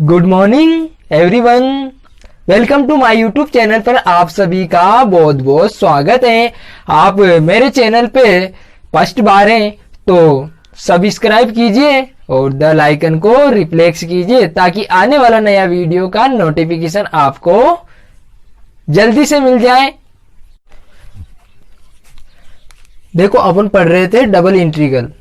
Good morning everyone, welcome to my YouTube channel पर आप सभी का बहुत बहुत स्वागत है। आप मेरे चैनल पे फर्स्ट बार हैं तो सब्सक्राइब कीजिए और बेल आइकन को रिफ्लेक्स कीजिए ताकि आने वाला नया वीडियो का नोटिफिकेशन आपको जल्दी से मिल जाए। देखो अपन पढ़ रहे थे डबल इंटीग्रल।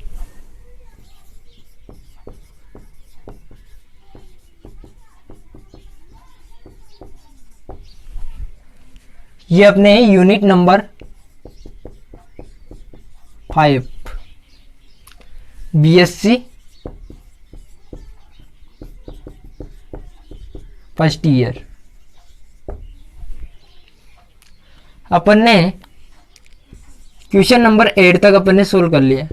ये अपने unit number 5 BSc first year अपन ने क्वेश्चन नंबर 8 तक अपन ने सोल्व कर लिया।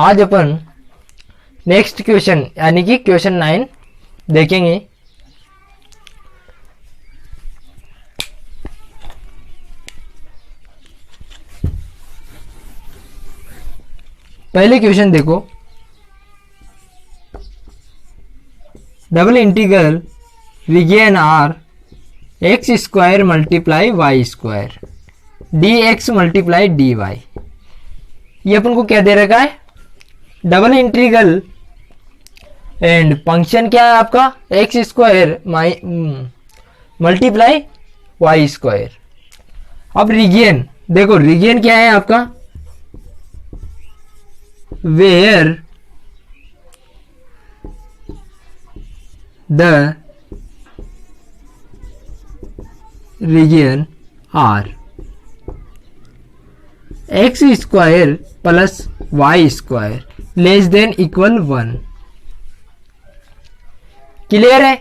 आज अपन नेक्स्ट क्वेश्चन यानी कि क्वेश्चन 9 देखेंगे। पहले क्वेश्चन देखो, double integral region R x square multiply Y square D x multiply D Y. ये अपन को क्या दे रखा है? डबल इंटीग्रल एंड फंक्शन क्या है आपका? X square multiply Y square. अब रीजियन देखो, रीजियन क्या है आपका? where the region R x square plus y square less than equal 1। Clear है?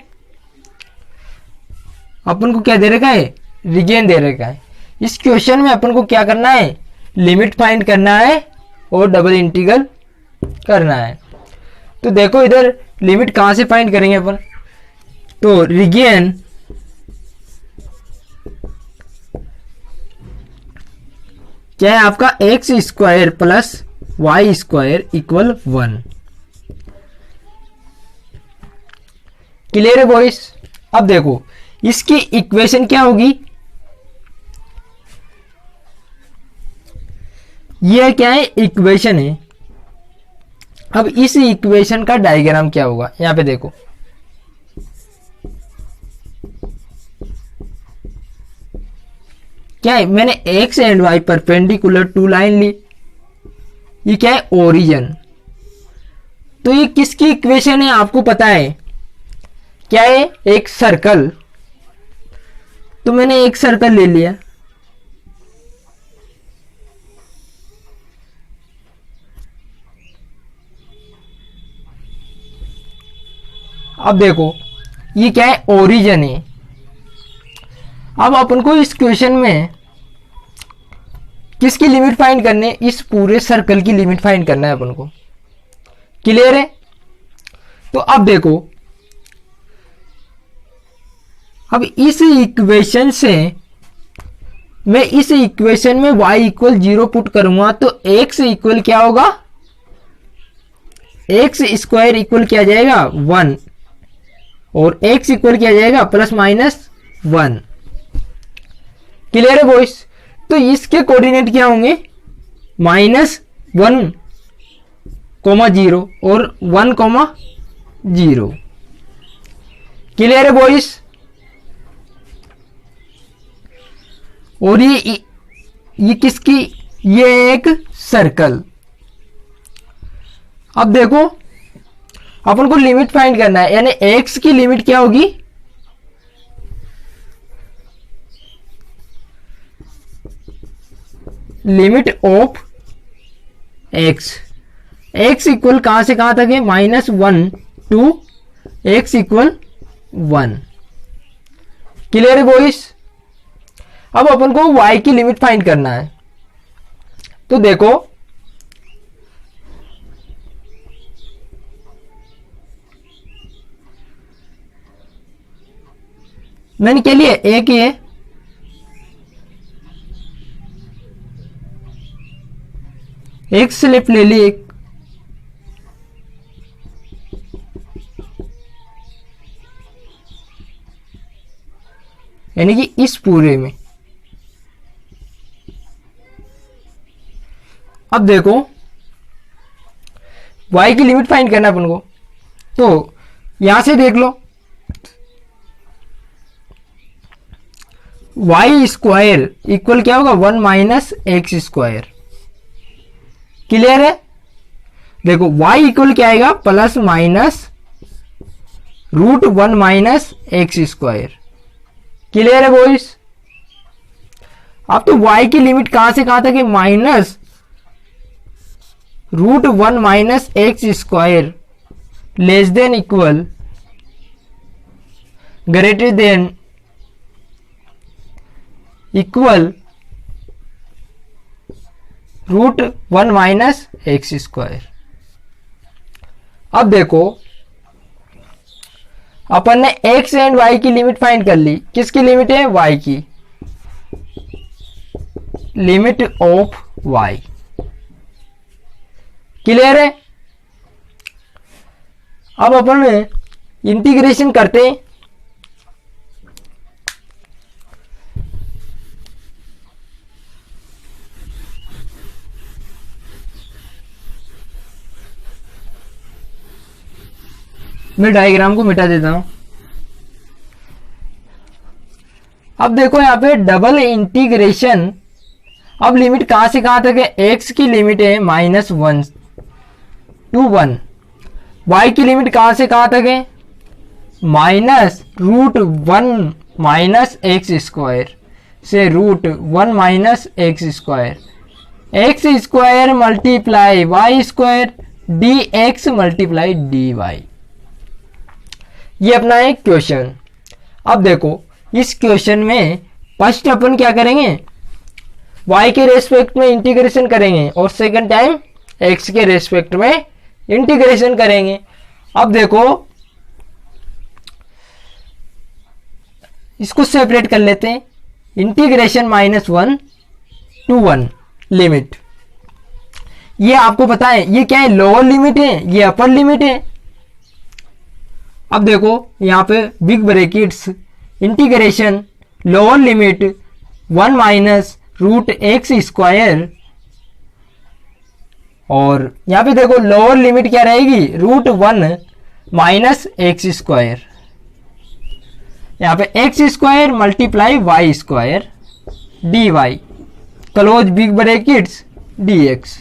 अपन को क्या दे रखा है? रीजियन दे रखा है। इस क्वेश्चन में अपन को क्या करना है? लिमिट फाइंड करना है और डबल इंटीग्रल करना है। तो देखो इधर लिमिट कहां से फाइंड करेंगे अपन? तो रीजियन क्या है आपका? X square plus y square equal 1। Clear है बॉयस? अब देखो इसकी इक्वेशन क्या होगी? यह क्या है? इक्वेशन है। अब इस इक्वेशन का डायग्राम क्या होगा? यहां पे देखो, क्या है? मैंने x and Y perpendicular to line ली। ये क्या है? ओरिजिन। तो ये किसकी इक्वेशन है आपको पता है? क्या है? एक सर्कल। तो मैंने एक सर्कल ले लिया। अब देखो ये क्या है? ओरिजिन है। अब अपन को इस क्वेश्चन में किसकी लिमिट फाइंड करनी है? इस पूरे सर्कल की लिमिट फाइंड करना है अपन को। क्लियर है? तो अब देखो, अब इस इक्वेशन से मैं इस इक्वेशन में y इक्वल 0 पुट करूंगा तो x इक्वल क्या होगा? एक्स स्क्वायर इक्वल क्या जाएगा? 1 और x इक्वल क्या जाएगा? Plus minus 1। क्लियर है बॉयस? तो इसके कोऑर्डिनेट क्या होंगे? -1, 0 और 1, 0। क्लियर है बॉयस? और ये किसकी? ये एक सर्कल। अब देखो अपन को लिमिट फाइंड करना है, यानी x की लिमिट क्या होगी? लिमिट ऑफ x इक्वल कहां से कहां तक है? -1 टू x इक्वल 1। क्लियर है बॉयस? अब अपन को y की लिमिट फाइंड करना है। तो देखो मैंने क्या लिया? एक ही है। एक स्लिप ले ली, एक यानी कि इस पूरे में। अब देखो y की लिमिट फाइंड करना अपन को, तो यहां से देख लो y स्क्वायर इक्वल क्या होगा 1 माइनस एक्स स्क्वायर। क्लियर है? देखो y इक्वल क्या आएगा plus minus root 1 minus x square. Clear है बॉयज? अब तो y की लिमिट कहां से कहां तक है, minus root 1 minus x square less than equal greater than equal root 1 minus x square. अब देखो अपन ने x एंड y की लिमिट फाइंड कर ली। किसकी लिमिट है? y की लिमिट ऑफ y। क्लियर है? अब अपन इंटीग्रेशन करते हैं। मैं डायग्राम को मिटा देता हूं। अब देखो यहां पे डबल इंटीग्रेशन। अब लिमिट कहां से कहां तक है? x की लिमिट है -1 to 1। y की लिमिट कहां से कहां तक है? Minus root 1 minus x square से root 1 minus x square. X square multiply Y square D x multiply D Y. ये अपना एक क्वेश्चन। अब देखो इस क्वेश्चन में फर्स्ट अपन क्या करेंगे, y के रेस्पेक्ट में इंटीग्रेशन करेंगे और सेकंड टाइम x के रेस्पेक्ट में इंटीग्रेशन करेंगे। अब देखो इसको सेपरेट कर लेते हैं। इंटीग्रेशन -1 to 1 लिमिट, ये आपको पता है ये क्या है, लोअर लिमिट है, ये अपर लिमिट है। अब देखो यहां पे big brackets integration lower limit 1 minus root x square, और यहां पे देखो लोअर लिमिट क्या रहेगी, रूट 1 माइनस एक्स स्क्वायर। यहां पे x square multiply Y square d y close big brackets D x.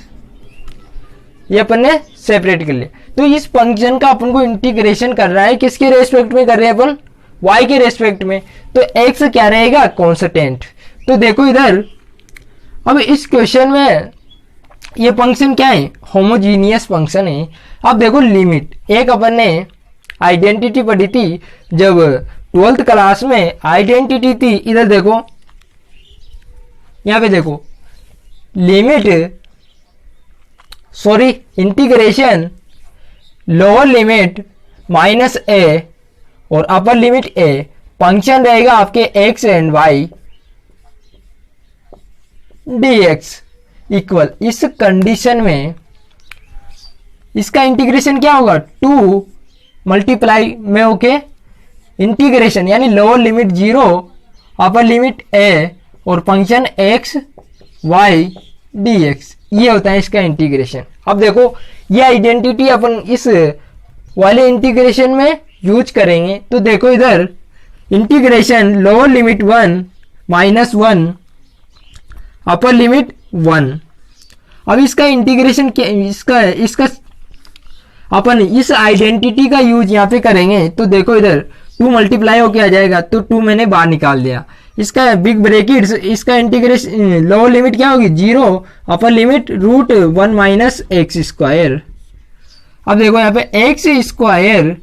ये अपन ने सेपरेट कर लिया। तो इस फंक्शन का अपन को इंटीग्रेशन कर रहा है, किसके रेस्पेक्ट में कर रहे हैं अपन, y के रेस्पेक्ट में। तो x क्या रहेगा, कांस्टेंट। तो देखो इधर अब इस क्वेश्चन में ये फंक्शन क्या है, होमोजीनियस फंक्शन है। अब देखो लिमिट, एक अपन ने आइडेंटिटी पढ़ी थी जब 12th क्लास में, आइडेंटिटी थी। इधर देखो यहां पे देखो limit sorry integration lower limit -a और अपर लिमिट a, फंक्शन रहेगा आपके x and y dx equal. इस कंडीशन में इसका इंटीग्रेशन क्या होगा, 2 मल्टीप्लाई में ओके इंटीग्रेशन यानी lower limit 0 upper limit a और फंक्शन x y dx, ये होता है इसका इंटीग्रेशन। अब देखो ये आइडेंटिटी अपन इस वाले इंटीग्रेशन में यूज करेंगे। तो देखो इधर integration lower limit 1 -1 upper limit 1। अब इसका इंटीग्रेशन इसका अपन इस आइडेंटिटी का यूज यहाँ पे करेंगे। तो देखो इधर 2 मल्टीप्लाई होके आ जाएगा, तो 2 मैंने बाहर निकाल दिया। इसका बिग ब्रैकेट्स, इसका इंटीग्रेशन लोअर लिमिट क्या होगी 0 upper limit root 1 minus x square. अब देखो यहाँ पे x square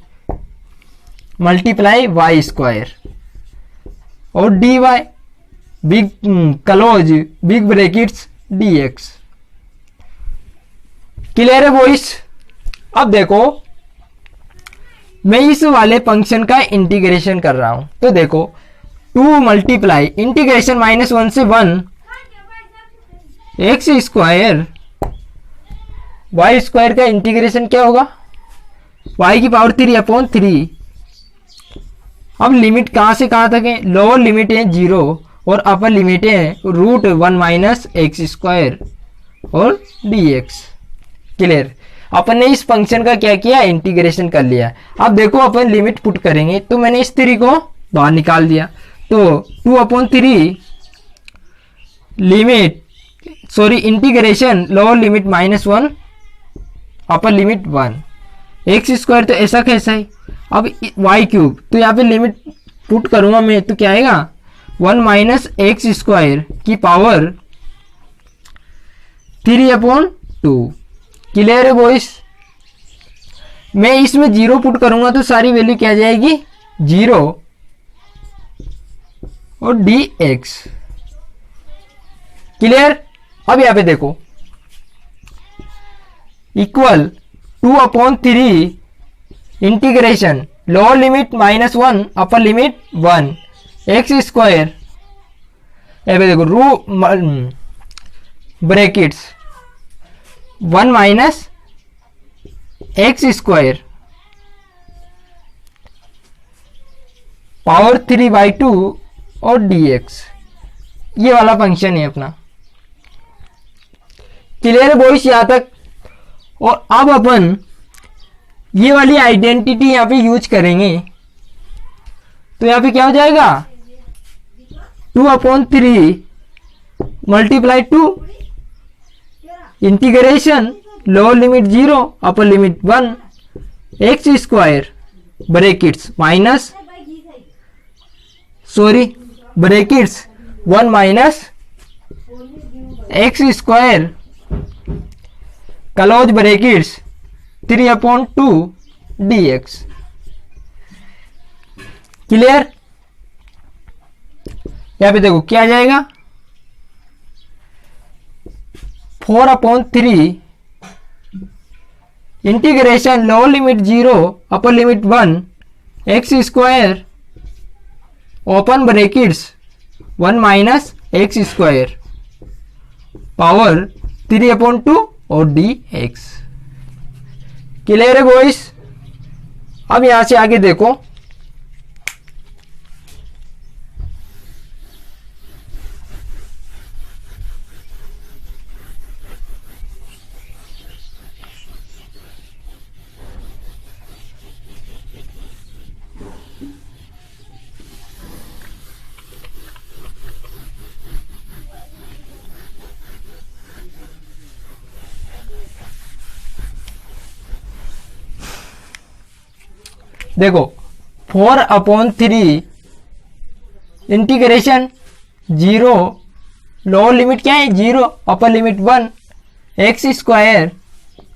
multiply Y square और D Y big close big brackets D X. Clear है बॉयस? अब देखो मैं इस वाले फंक्शन का इंटीग्रेशन कर रहा हूं। तो देखो 2 मल्टीप्लाई इंटीग्रेशन -1 से 1 एक्स स्क्वायर वाई स्क्वायर का इंटीग्रेशन क्या होगा, y की पावर 3 अपॉन 3 अब लिमिट कहाँ से कहाँ तक है, लोअर लिमिट है 0 और अपर लिमिट है √1 माइनस एक्स स्क्वायर और dx। क्लियर। अपन ने इस फंक्शन का क्या किया, इंटीग्रेशन कर लिया। अब देखो अपन लिमिट पुट करेंगे, तो मैंने इस 3 को बाहर निकाल दिया, तो 2/3 integration lower limit -1 upper limit 1 x square, तो ऐसा कैसा है। अब y क्यूब, तो यहाँ पे लिमिट पुट करूंगा मैं, तो क्या आएगा 1 माइनस एक्स स्क्वायर की पावर 3/2। क्लियर है बॉयस। मैं इसमें 0 पुट करूंगा तो सारी वैल्यू क्या जाएगी 0 और dx। क्लियर। अब यहां पे देखो equal 2/3 integration lower limit -1 upper limit 1 x square, देखो brackets 1 minus x square power 3/2 और dx। ये वाला फंक्शन है अपना। क्लियर है बॉयस यहां तक। और अब अपन ये वाली आइडेंटिटी यहां पे यूज करेंगे, तो यहां पे क्या हो जाएगा 2/3 multiply 2 integration lower limit 0 upper limit 1 x square brackets brackets 1 minus x square close brackets 3/2 dx। Clear. यहां पे देखो क्या आ जाएगा 4/3 integration lower limit 0 upper limit 1 x square open brackets 1 minus x square power 3/2 और dx। क्लियर है boys. अब यहां से आगे देखो देखो 4/3 इंटीग्रेशन 0 लोअर लिमिट क्या है 0 upper limit 1 x square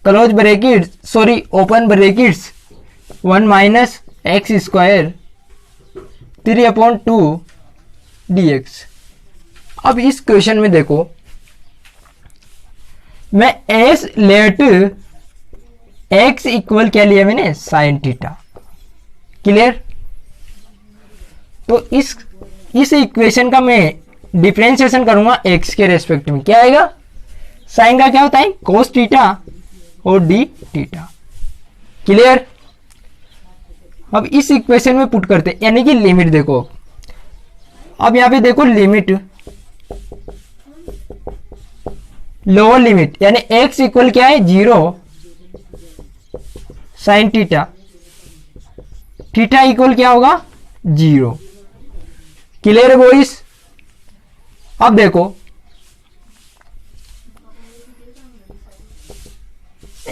close bracket open brackets 1 minus x square 3/2 dx। अब इस क्वेश्चन में देखो मैं एस लेट एक्स इक्वल क्या लिया मैंने साइन थीटा। क्लियर। तो इस इक्वेशन का मैं डिफरेंशिएशन करूंगा x के रेस्पेक्ट में, क्या आएगा साइन का क्या होता है कोस थीटा और डी थीटा। क्लियर। अब इस इक्वेशन में पुट करते यानी कि लिमिट देखो। अब यहां पे देखो लिमिट लोअर लिमिट यानी x इक्वल क्या है 0 साइन थीटा, थीटा इक्वल क्या होगा 0। क्लियर है बॉयस। अब देखो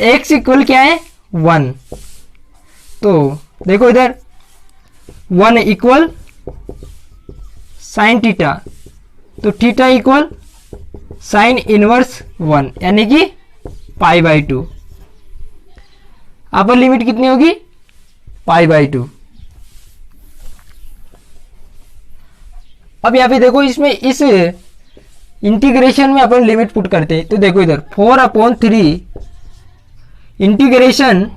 x इक्वल क्या है 1, तो देखो इधर 1 इक्वल साइन थीटा, तो थीटा इक्वल साइन इनवर्स 1 यानी कि π/2। अपर लिमिट कितनी होगी π/2। अब यहां पे देखो इसमें इस इंटीग्रेशन में अपन लिमिट पुट करते हैं, तो देखो इधर 4/3 integration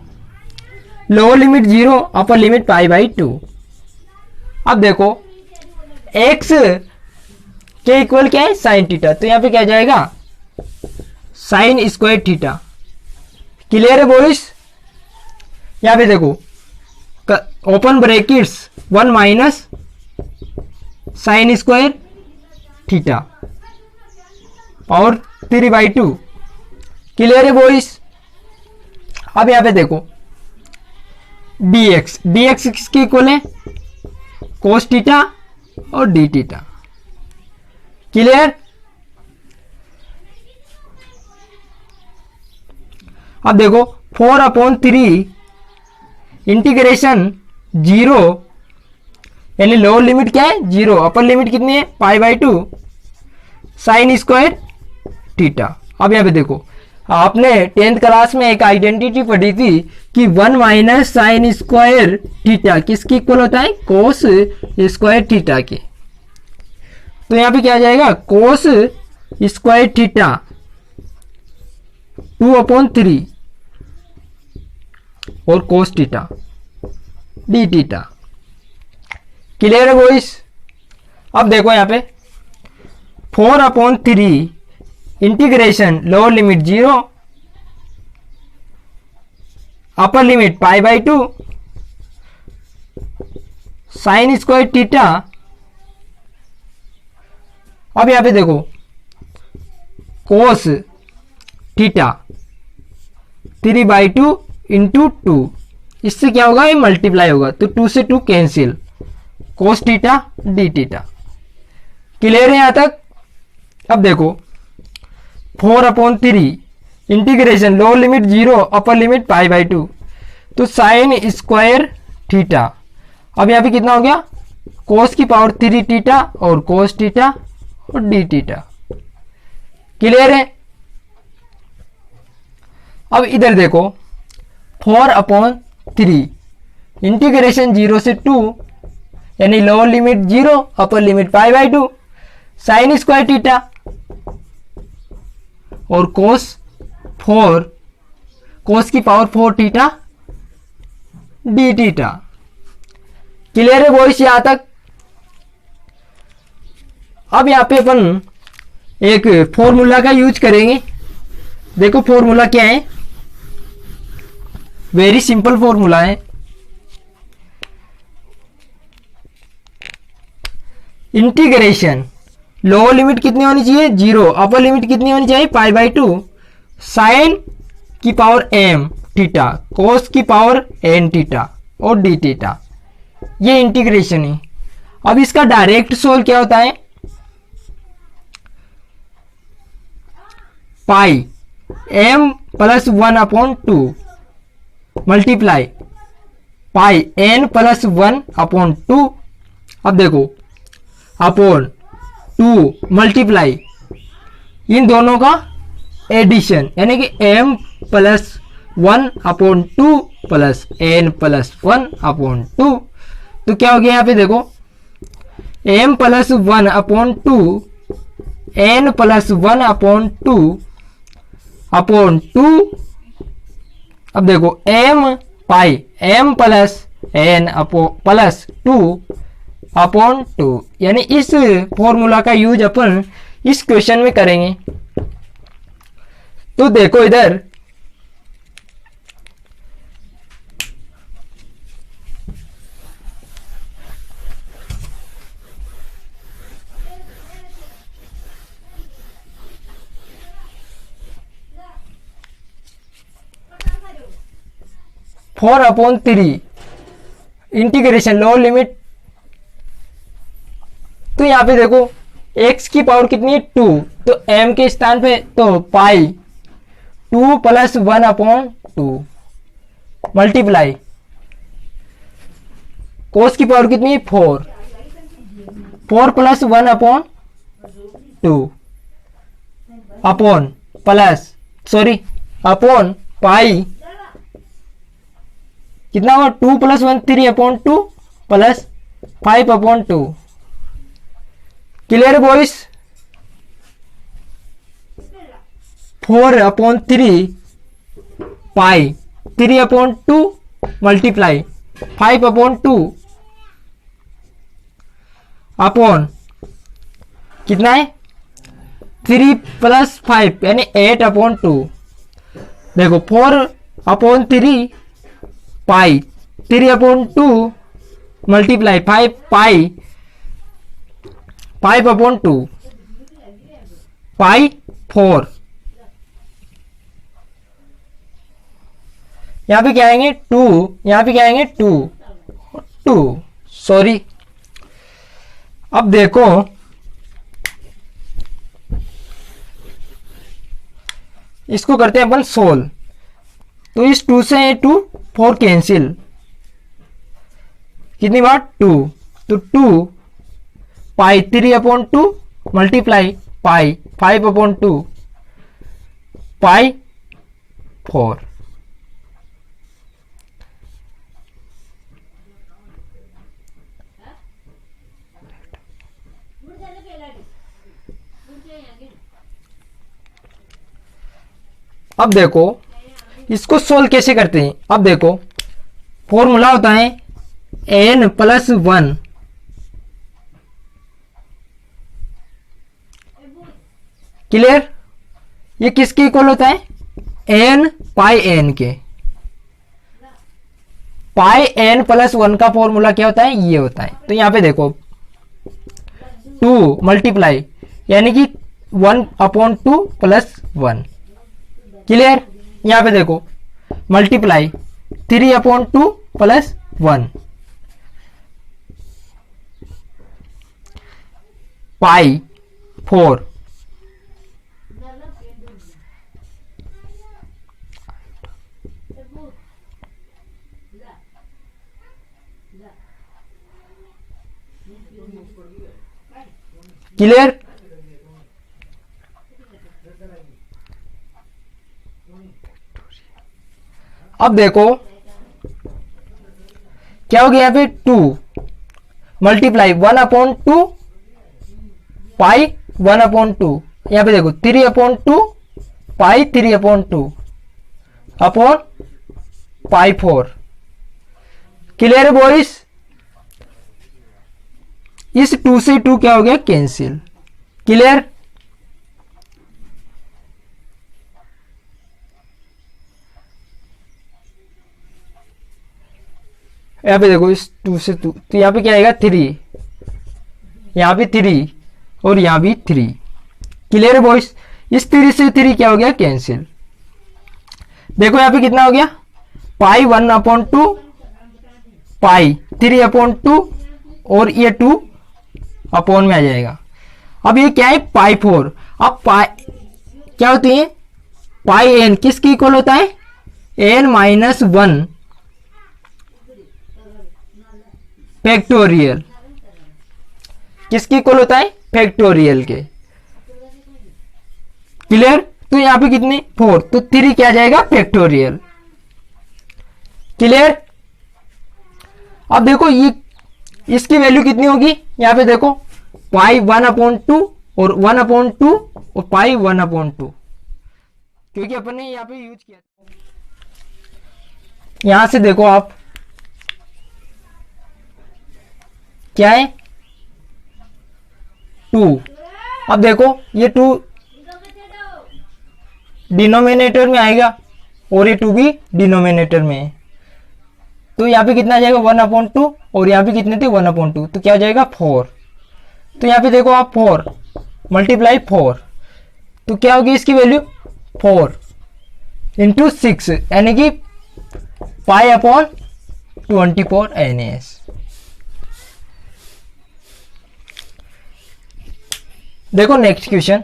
lower limit 0 upper limit π/2। अब देखो x के इक्वल क्या है साइन थीटा, तो यहां पे क्या जाएगा साइन स्क्वायर थीटा। क्लियर है बॉयस। यहां पे देखो open brackets 1 minus sign square theta और 3/2। क्लियर है बॉयज? अब यहां पे देखो dx, dx किसके इक्वल है? cos थीटा और d थीटा। क्लियर? अब देखो 4/3 इंटीग्रेशन 0, यानी लोअर लिमिट क्या है? 0, अपर लिमिट कितनी है? π/2 साइन स्क्वायर थीटा। अब यहां पे देखो, आपने 10th क्लास में एक आइडेंटिटी पढ़ी थी कि 1 माइनस साइन स्क्वायर थीटा किसकी इक्वल होता है? कोस स्क्वायर थीटा के। तो यहां पे क्या आ जाएगा? कोस स्क्वायर थीटा 2/3 और cos theta d theta. Clear है बॉयज? अब देखो यहां पे 4/3 integration lower limit 0, upper limit π/2 sine square theta. अब यहां पे देखो कोस थीटा 3/2 इंटू 2, इससे क्या होगा? ये मल्टीप्लाई होगा, तो 2 से 2 cancel, cos theta d theta. Clear है यहां तक? अब देखो 4/3 integration lower limit 0, upper limit π/2, तो साइन स्क्वायर थीटा। अब यहां पे कितना हो गया? कोस की पावर 3 थीटा और कोस थीटा और डी थीटा। क्लियर है? अब इधर देखो 4/3 इंटीग्रेशन 0 से 2, यानी lower limit 0, upper limit π/2 sine square theta और कोस की power 4 theta d theta. Clear है बॉयज यहां तक? अब यहां पे अपन एक फॉर्मूला का यूज करेंगे। देखो फॉर्मूला क्या है? वेरी सिंपल फॉर्मूला है। इंटीग्रेशन लोअर लिमिट कितनी होनी चाहिए? 0, अपर लिमिट कितनी होनी चाहिए? π/2 साइन की पावर m थीटा, कोस की पावर n थीटा और डी थीटा। ये इंटीग्रेशन है। अब इसका डायरेक्ट सोल्व क्या होता है? पाई m + 1/2 मल्टीप्लाई पाई n + 1/2। अब देखो अपॉन 2 मल्टीप्लाई इन दोनों का एडिशन, यानी कि m + 1/2 प्लस n + 1/2। तो क्या हो गया यहाँ पे देखो m + 1/2 n + 1/2 अपॉन 2। अब देखो m + n + 2/2, यानी इस फॉर्मूला का यूज अपन इस क्वेश्चन में करेंगे। तो देखो इधर four upon 3 integration lower limit. तो यहां पे देखो x की पावर कितनी है? 2, तो m के स्थान पे तो पाई 2 + 1/2 मल्टीप्लाई कोस की पावर कितनी है? 4 + 1/2 अपॉन अपॉन पाई कितना हुआ? 2 + 1 3/2 प्लस 5/2। Clear boys? 4/3 पाई 3/2 मल्टीप्लाई 5/2 अपॉन कितना है? 3 + 5 यानी 8/2। देखो 4/3 पाई 3/2 मल्टीप्लाई 5/2 पाई 4। यहां पे क्या आएंगे 2, यहां पे क्या आएंगे 2 सॉरी। अब देखो इसको करते हैं अपन सोल्व। तो इस 2 से 2 4 कैंसिल, कितनी बार 2, तो 2 पाई 3/2 मल्टीप्लाई पाई 5/2 पाई 4। अब देखो इसको सोल्व कैसे करते हैं। अब देखो फॉर्मूला होता है n+1 क्लियर। ये किसके इक्वल होता है n पाई n के। पाई n+1 का फॉर्मूला क्या होता है ये होता है। तो यहां पे देखो 2 मल्टीप्लाई यानी कि 1/2 + 1 क्लियर। यहां पे देखो मल्टीप्लाई 3/2 + 1 पाई 4 क्लियर। अब देखो क्या हो गया यहाँ पे 2 मल्टीप्लाई 1/2 पाई 1/2। यहाँ पे देखो 3/2 पाई 3/2 अपॉन पाई 4। क्लियर है बॉयज। इस 2 से 2 क्या हो गया कैंसिल। क्लियर। यहाँ पे देखो इस 2 से 2 तो यहाँ पे क्या आएगा 3, यहाँ पे 3 और यहाँ भी 3। क्लियर है बॉयज। इस 3 से 3 क्या हो गया कैंसिल। देखो यहाँ पे कितना हो गया पाई 1/2 पाई 3/2 और ये 2 अपॉन में आ जाएगा। अब ये क्या है पाई 4। अब पाई क्या होती है पाई n किसकी इक्वल होता है n-1 फैक्टोरियल। किसकी इक्वल होता है फैक्टोरियल के। क्लियर। तो यहां पे कितने 4 तो 3 क्या जाएगा फैक्टोरियल। क्लियर। अब देखो ये इसकी वैल्यू कितनी होगी यहां पे देखो पाई 1/2 और 1/2 और पाई 1/2 क्योंकि अपन ने यहां पे यूज किया। यहां से देखो आप क्या है 2। अब देखो ये 2 डिनोमिनेटर में आएगा और ये 2 भी डिनोमिनेटर में है। तो यहाँ पे कितना आ जाएगा 1/2 और यहाँ पे कितने थे 1/2 तो क्या हो जाएगा 4। तो यहाँ पे देखो आप 4 मल्टीप्लाई 4 तो क्या होगी इसकी वैल्यू 4 इंटू 6 यानी कि पाई/24 NAS। देखो नेक्स्ट क्वेश्चन।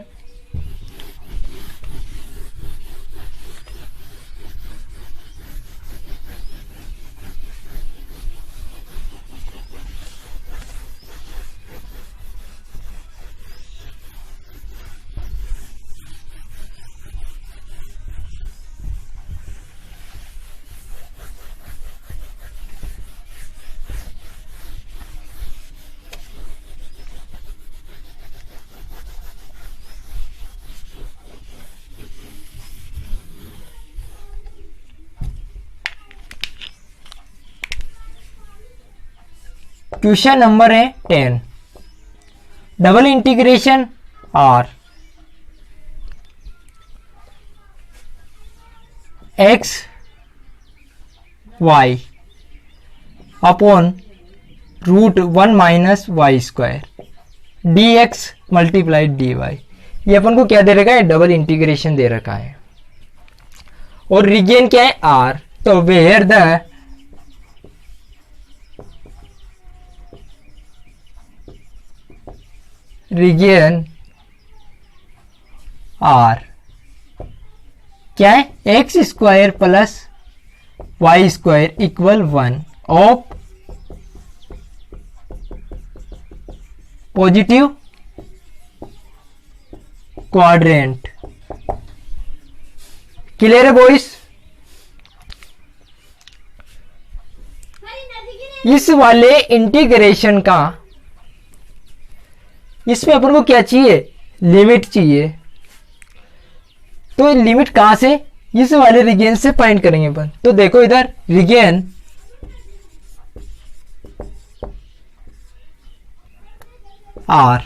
क्वेश्चन नंबर है 10। Double integration R x y upon root 1 minus y square D x multiply D Y. ये अपन को क्या दे रखा है, डबल इंटीग्रेशन दे रखा है। और रीजन क्या है, आर। तो वेयर द रीजन आर क्या है, x square plus y square equal 1 of positive quadrant. Clear है बॉयज? इस वाले इंटीग्रेशन का, इसमें अपन को क्या चाहिए, लिमिट चाहिए। तो लिमिट कहां से, इस वाले रीजन से फाइंड करेंगे अपन। तो देखो इधर region R,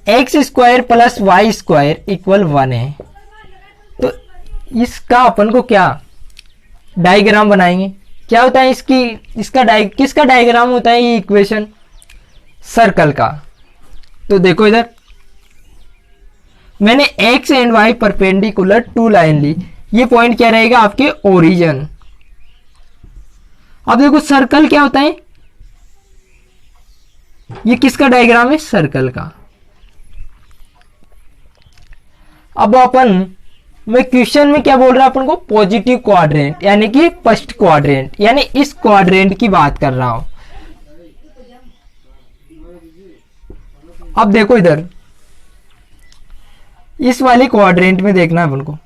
x square plus y square equal 1 है। तो इसका अपन को क्या डायग्राम बनाएंगे, क्या होता है इसकी, किसका डायग्राम होता है ये इक्वेशन, सर्कल का। तो देखो इधर मैंने x and Y perpendicular to line ली, ये पॉइंट क्या रहेगा, आपके ओरिजिन। अब देखो सर्कल क्या होता है, ये किसका डायग्राम है, सर्कल का। अब अपन, मैं क्वेश्चन में क्या बोल रहा हूं अपन को, पॉजिटिव क्वाड्रेंट यानी कि फर्स्ट क्वाड्रेंट, यानी इस क्वाड्रेंट की बात कर रहा हूं। अब देखो इधर इस वाले क्वाड्रेंट में देखना है अपन को।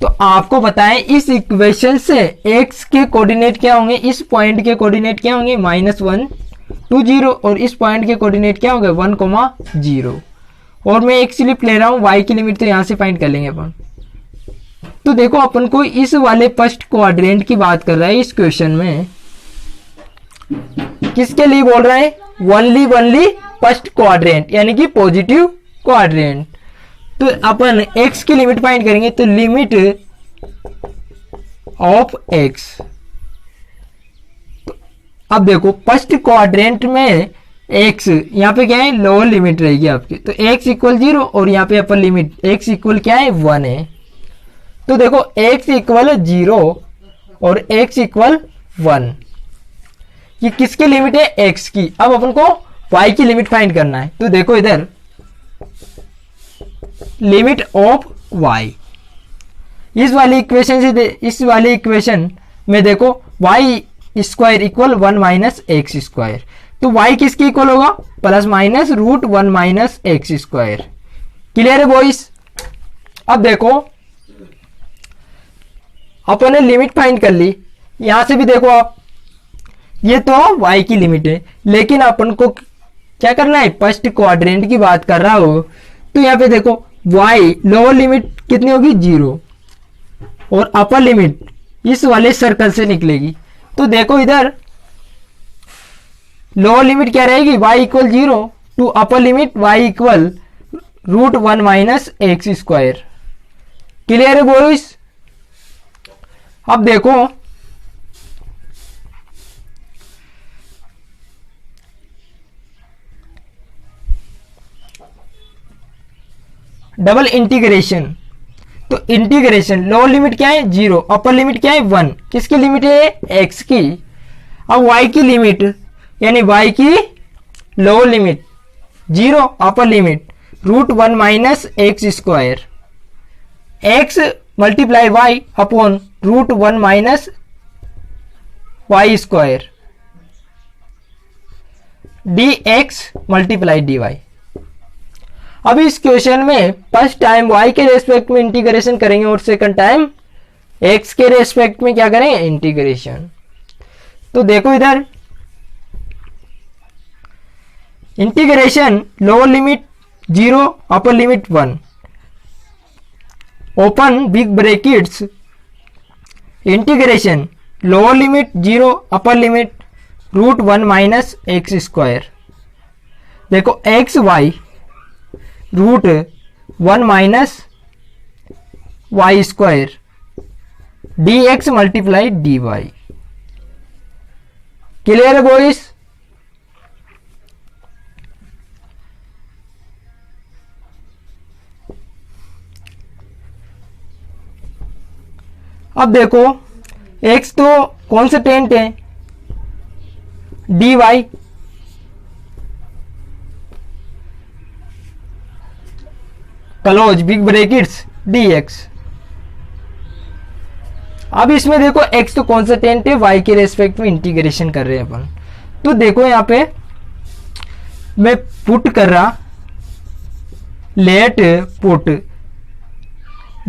तो आपको पता है इस इक्वेशन से x के कोऑर्डिनेट क्या होंगे, इस पॉइंट के कोऑर्डिनेट क्या होंगे, -1 2 0, और इस पॉइंट के कोऑर्डिनेट क्या होंगे 1 0। और मैं एक स्लिप ले रहा हूं, y की लिमिट तो यहां से फाइंड कर लेंगे अपन। तो देखो अपन को इस वाले फर्स्ट क्वाड्रेंट की बात कर रहा है इस क्वेश्चन में, किसके लिए बोल रहा है, ओनली फर्स्ट क्वाड्रेंट यानी कि पॉजिटिव क्वाड्रेंट। तो अपन x की लिमिट फाइंड करेंगे, तो लिमिट ऑफ x। तो अब देखो फर्स्ट क्वाड्रेंट में x यहाँ पे क्या है, लोअर लिमिट रहेगी आपकी। तो x इक्वल 0 और यहाँ पे अपर लिमिट x इक्वल क्या है, 1 है। तो देखो x इक्वल 0 और x इक्वल 1, ये किसकी लिमिट है, x की। अब अपन को y की लिमिट फाइंड करना है। तो देखो इधर लिमिट ऑफ y, इस वाली इक्वेशन से, इस वाले इक्वेशन में देखो y square equal 1 minus x square. तो y किसके इक्वल होगा, plus minus root 1 minus x square. Clear है बॉइस? अब देखो अपन ने लिमिट फाइंड कर ली, यहां से भी देखो आप, ये तो y की लिमिट है, लेकिन अपन को क्या करना है, फर्स्ट क्वाड्रेंट की बात कर रहा हो। तो यहाँ पे देखो y लोअर लिमिट कितनी होगी, 0, और अपर लिमिट इस वाले सर्कल से निकलेगी। तो देखो इधर लोअर लिमिट क्या रहेगी, y equal 0 to upper limit y equal root 1 minus x square. Clear है बॉयज? अब देखो डबल इंटीग्रेशन। तो इंटीग्रेशन लोअर लिमिट क्या है, 0, अपर लिमिट क्या है, 1, किसकी लिमिट है, x की। अब y की लिमिट यानी y की lower limit 0, upper limit root 1 minus x square, x multiply y upon root 1 minus y square dx multiply dy। अब इस क्वेश्चन में फर्स्ट टाइम y के रेस्पेक्ट में इंटीग्रेशन करेंगे और सेकंड टाइम x के रेस्पेक्ट में क्या करेंगे, इंटीग्रेशन। तो देखो इधर integration lower limit 0, upper limit 1, open big brackets, integration lower limit 0, upper limit root 1 minus x square. देखो x y root 1 minus y square D x multiply D y. Clear है boys? अब देखो x तो constant है, dy close big brackets dx। अब इसमें देखो x तो कॉन्स्टेंट है, y के रेस्पेक्ट में इंटीग्रेशन कर रहे हैं अपन। तो देखो यहां पे मैं पुट कर रहा, लेट पुट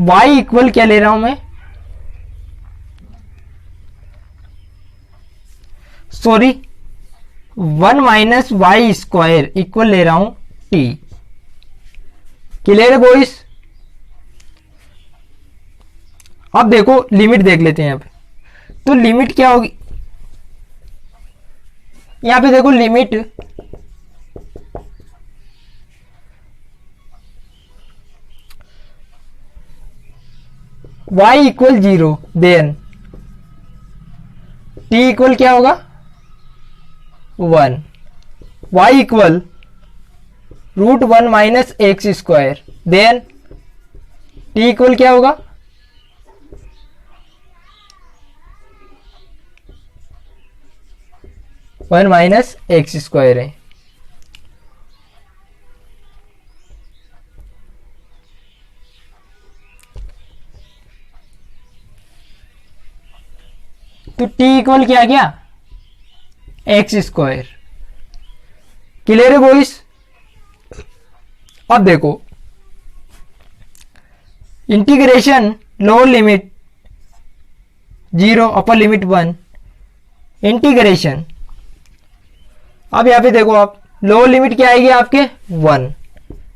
y इक्वल क्या ले रहा हूं मैं, sorry 1 minus y square equal ले रहा हूं t। क्लियर है बॉयज? अब देखो लिमिट देख लेते हैं यहां पे, तो लिमिट क्या होगी, यहां पे देखो limit y equal 0, then t equal क्या होगा 1, y equal √1 minus x square, then t equal क्या होगा 1 माइनस एक्स स्क्वायर है। तो t इक्वल क्या आ गया एक्स स्क्वायर। क्लियर है बॉयज? अब देखो integration lower limit 0 upper limit 1 integration. अब यहां पे देखो आप लोअर लिमिट क्या आएगी आपके 1,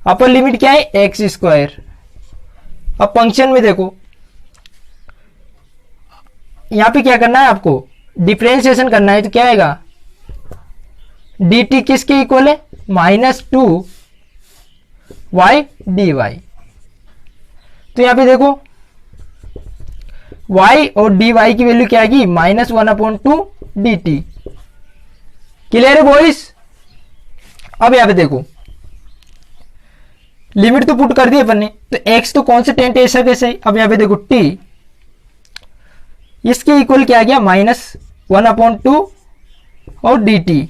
अपर लिमिट क्या है एक्स स्क्वायर। अब फंक्शन में देखो यहां पे क्या करना है आपको, डिफरेंशिएशन करना है, तो क्या आएगा dt किसके इक्वल है -2 y dy। तो यहां पे देखो y और dy की वैल्यू क्या आएगी -1/2 dt। क्लियर है बॉयज? अब यहां पे देखो लिमिट तो पुट कर दी अपन ने, तो x तो कांस्टेंट है, ऐसा कैसे है। अब यहां पे देखो t इसके इक्वल क्या आ गया -1/2 और dt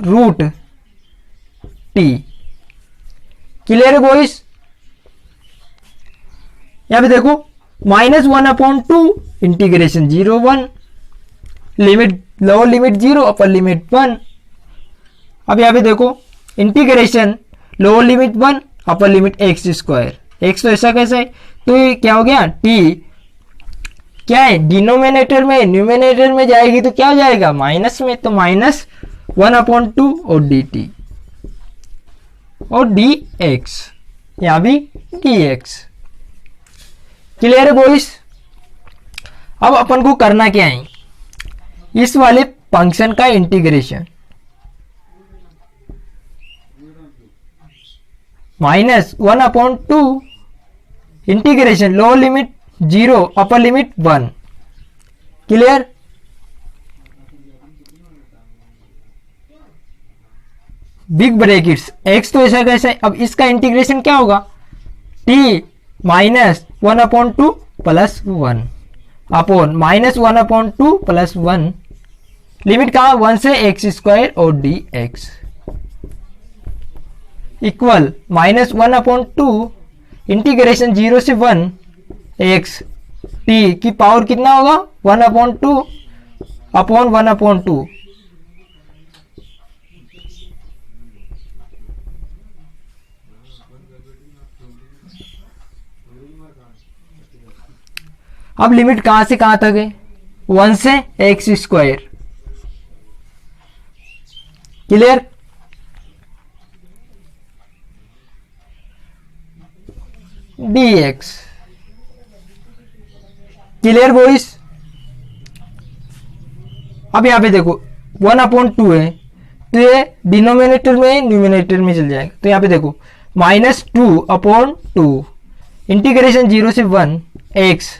रूट t। क्लियर है बॉयज? यहां पे देखो -1/2 integration 0 1 limit lower limit 0 upper limit 1। अब यहां पे देखो integration lower limit 1 upper limit x square, x तो ऐसा कैसे है, तो ये क्या हो गया t क्या है डिनोमिनेटर में, न्यूमिनेटर में जाएगी तो क्या हो जाएगा माइनस में, तो -1/2 और dt और dx, यहां भी dx। क्लियर है बॉयज? अब अपन को करना क्या है, इस वाले फंक्शन का integration -1/2 integration lower limit 0 upper limit 1। Clear? Big brackets x तो ऐसा कैसे, अब इसका इंटीग्रेशन क्या होगा t -1/2 plus 1 upon -1/2 plus 1 limit कहा 1 से एक्स स्क्वायर और dx इक्वल -1/2 इंटीग्रेशन 0 से 1 एक्स t की पावर कितना होगा 1/2 अपॉन 1/2। अब लिमिट कहां से कहां तक है 1 से x square. Clear? dx। Clear boys? अब यहां पे देखो 1/2 है, तो ये डिनोमिनेटर में न्यूमिनेटर में चल जाएगा, तो यहां पे देखो -2/2 इंटीग्रेशन 0 से 1 एक्स।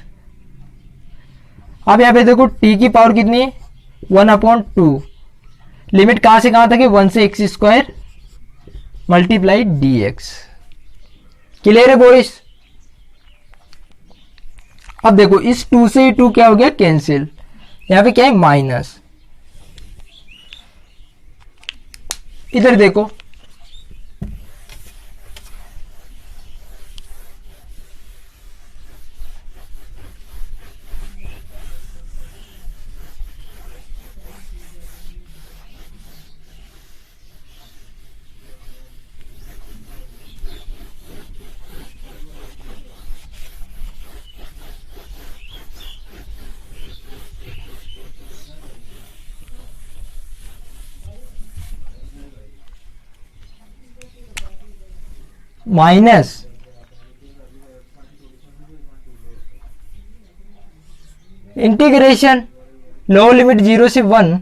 अब यहां पे देखो t की पावर कितनी है 1/2, लिमिट कहां से कहां तक है, 1 से x square multiply dx। Clear है बॉयज। अब देखो इस 2 से 2 क्या हो गया, कैंसिल, यहां पे क्या है माइनस। इधर देखो माइनस इंटीग्रेशन लोअर लिमिट 0 से 1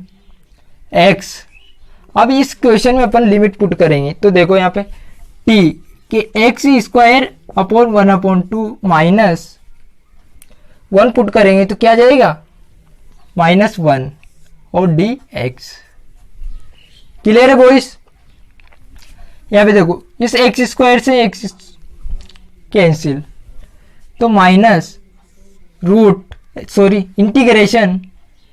x। अब इस क्वेश्चन में अपन लिमिट पुट करेंगे तो देखो यहाँ पे t के x square upon 1/2 minus 1 put करेंगे तो क्या आ जाएगा, -1 और dx। क्लियर है बॉयज। यहाँ पे देखो इस एक्स स्क्वायर से एक्स कैंसिल, तो minus integration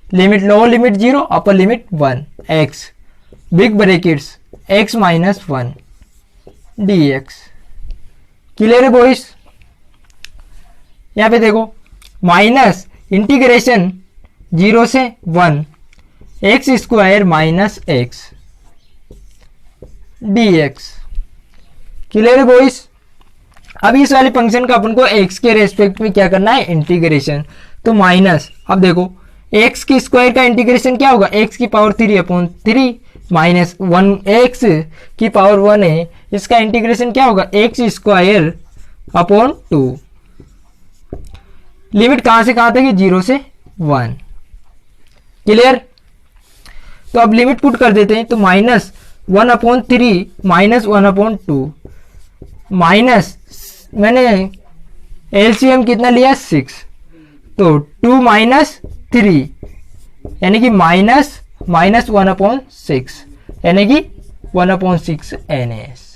limit lower limit 0 upper limit 1 x big brackets x -1 dx। Clear है बॉयज। यहाँ पे देखो माइनस इंटीग्रेशन 0 से 1 x square minus x dx। Clear है बॉयज। अब इस वाले फंक्शन का अपन को x के रेस्पेक्ट में क्या करना है, इंटीग्रेशन। तो माइनस, अब देखो x की स्क्वायर का इंटीग्रेशन क्या होगा, x की पावर 3/3 माइनस 1 x की पावर 1 है, इसका इंटीग्रेशन क्या होगा, x स्क्वायर अपॉन 2। लिमिट कहां से कहां तक है, 0 से 1। क्लियर। तो अब लिमिट पुट कर देते हैं तो -1/3 माइनस 1/2 माइनस, मैंने एलसीएम कितना लिया 6, तो 2 - 3 यानी कि -1/6 यानी कि 1/6 NAS।